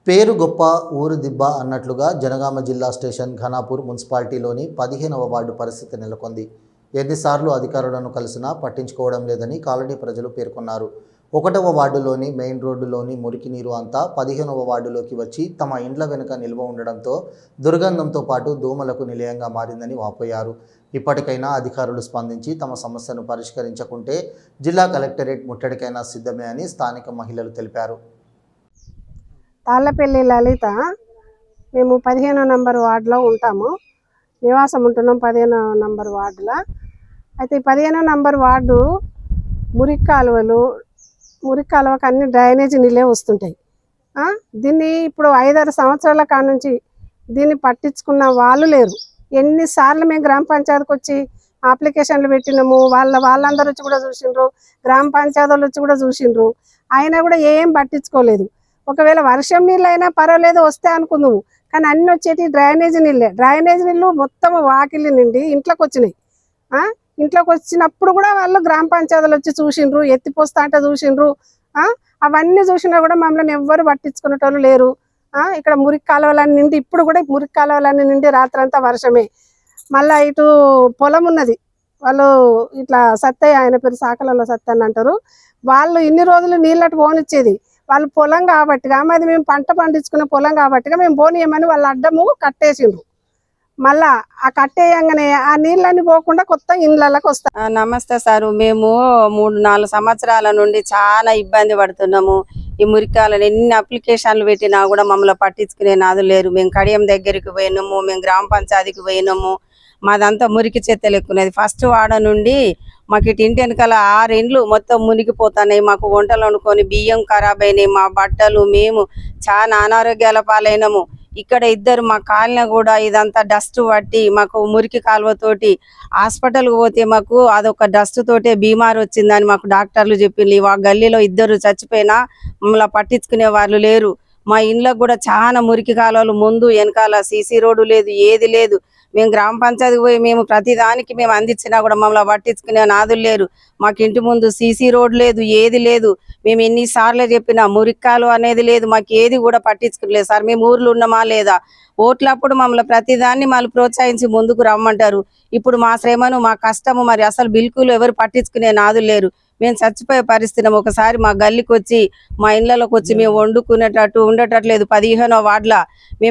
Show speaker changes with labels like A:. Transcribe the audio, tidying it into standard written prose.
A: పేరు గొప్ప ఊరు దిబ్బ అన్నట్లుగా జనగామ జిల్లా స్టేషన్ ఘనాపూర్ మున్సిపాలిటీలోని 15వ వార్డు పరిస్థితి నెలకొంది. ఎన్నిసార్లు అధికారులను కలిసినా పట్టించుకోవడం లేదని కాలనీ ప్రజలు పేర్కొన్నారు. 1వ వార్డులోని మెయిన్ రోడ్డులోని మురికి నీరు అంతా 15వ వార్డులోకి వచ్చి తమ ఇండ్ల వెనుక నిల్వ ఉండడంతో దుర్గంధంతో పాటు దోమలకు నిలయంగా మారిందని వాపోయారు. ఇప్పటికైనా అధికారులు స్పందించి తమ సమస్యను పరిష్కరించకుంటే జిల్లా కలెక్టరేట్ ముట్టడికైనా సిద్ధమే అని స్థానిక మహిళలు తెలిపారు.
B: తాళ్ళపల్లి లలిత, మేము 15వ నంబర్ వార్డులో ఉంటాము. నివాసం ఉంటున్నాం 15వ నంబర్ వార్డులో. అయితే ఈ 15వ నంబర్ వార్డు మురికి కాలువకు అన్ని డ్రైనేజీ నీళ్ళే వస్తుంటాయి. దీన్ని ఇప్పుడు 5-6 సంవత్సరాల కానుంచి దీన్ని పట్టించుకున్న వాళ్ళు లేరు. ఎన్నిసార్లు మేము గ్రామ పంచాయతీకి వచ్చి అప్లికేషన్లు పెట్టినాము, వాళ్ళందరూ వచ్చి కూడా చూసిండ్రు, గ్రామ పంచాయతీ వాళ్ళు వచ్చి కూడా చూసిండ్రు, అయినా కూడా ఏం పట్టించుకోలేదు. ఒకవేళ వర్షం నీళ్ళు అయినా పర్వాలేదు వస్తే అనుకుందాము, కానీ అన్ని వచ్చేటి డ్రైనేజీ నీళ్ళే. డ్రైనేజీ నీళ్ళు మొత్తం వాకిలి నుండి ఇంట్లోకి వచ్చినాయి. ఇంట్లోకి వచ్చినప్పుడు కూడా వాళ్ళు గ్రామ పంచాయతీలు వచ్చి చూసిండ్రు, ఎత్తిపోస్తా అంటే చూసిండ్రు. అవన్నీ చూసినా కూడా మమ్మల్ని ఎవ్వరు పట్టించుకునేటోళ్ళు లేరు. ఇక్కడ మురికి కాలువలన్నీ నిండి, ఇప్పుడు కూడా మురికి కాలువలన్నీ నిండి రాత్రంతా వర్షమే. మళ్ళీ ఇటు పొలం ఉన్నది, వాళ్ళు ఇట్లా సత్తయ్య, ఆయన పేరు సాకలలో సత్తయ్య అంటారు. వాళ్ళు ఇన్ని రోజులు నీళ్ళటు పోనిచ్చేది, వాళ్ళు పొలం కాబట్టిగా, మాది మేము పంట పండించుకునే పొలం కాబట్టిగా మేము పోనీయమని వాళ్ళు అడ్డము కట్టేసిండ్రు. మళ్ళా ఆ కట్టేయంగానే ఆ నీళ్ళని పోకుండా కొత్త ఇండ్లకి వస్తాయి.
C: నమస్తే సారు, మేము 3-4 సంవత్సరాల నుండి చాలా ఇబ్బంది పడుతున్నాము. ఈ మురికాలను ఎన్ని అప్లికేషన్లు పెట్టినా కూడా మమ్మల్ని పట్టించుకునే నాదు లేరు. మేము కడియం దగ్గరికి పోయినాము, మేము గ్రామ పంచాయతీకి పోయినాము. మాదంతా మురికి చెత్తలు ఎక్కున్నది. ఫస్ట్ వాడ నుండి మాకు ఇటు ఇంటి వెనకాల 6 ఇండ్లు మొత్తం మునిగిపోతున్నాయి. మాకు వంటలు వండుకొని బియ్యం ఖరాబ్ అయినాయి, మా బట్టలు, మేము చాలా అనారోగ్యాల పాలైనాము. ఇక్కడ ఇద్దరు మా కాలనీ కూడా ఇదంతా డస్ట్ పట్టి మాకు మురికి కాలువతోటి హాస్పిటల్కి పోతే మాకు అదొక డస్ట్ తోటే బీమారు వచ్చిందని మాకు డాక్టర్లు చెప్పింది. ఆ గల్లీలో 2 చచ్చిపోయినా మమ్మల్ని పట్టించుకునే వాళ్ళు లేరు. మా ఇండ్లకు కూడా చాలా మురికి కాలువలు, ముందు వెనకాల సీసీ రోడ్డు లేదు, ఏది లేదు. మేము గ్రామ పంచాయతీకి పోయి మేము ప్రతిదానికి మేము అందించినా కూడా మమ్మల్ని పట్టించుకునే నాదులు లేరు. మాకు ఇంటి ముందు సీసీ రోడ్ లేదు, ఏది లేదు. మేము ఎన్నిసార్లు చెప్పినా మురికి కాలువ అనేది లేదు, మాకు ఏది కూడా పట్టించుకోలేదు సార్. మేము ఊర్లో ఉన్నామా లేదా, ఓట్లప్పుడు మమ్మల్ని ప్రతిదాన్ని మళ్ళీ ప్రోత్సహించి ముందుకు రమ్మంటారు. ఇప్పుడు మా శ్రమను, మా కష్టము మరి అసలు బిల్కులు ఎవరు పట్టించుకునే నాదులు లేరు. మేము చచ్చిపోయే పరిస్థితి. ఒకసారి మా గల్లీకి వచ్చి మా ఇళ్లలోకి వచ్చి మేము వండుకునేటట్టు ఉండటట్లేదు. 15వ వార్డులో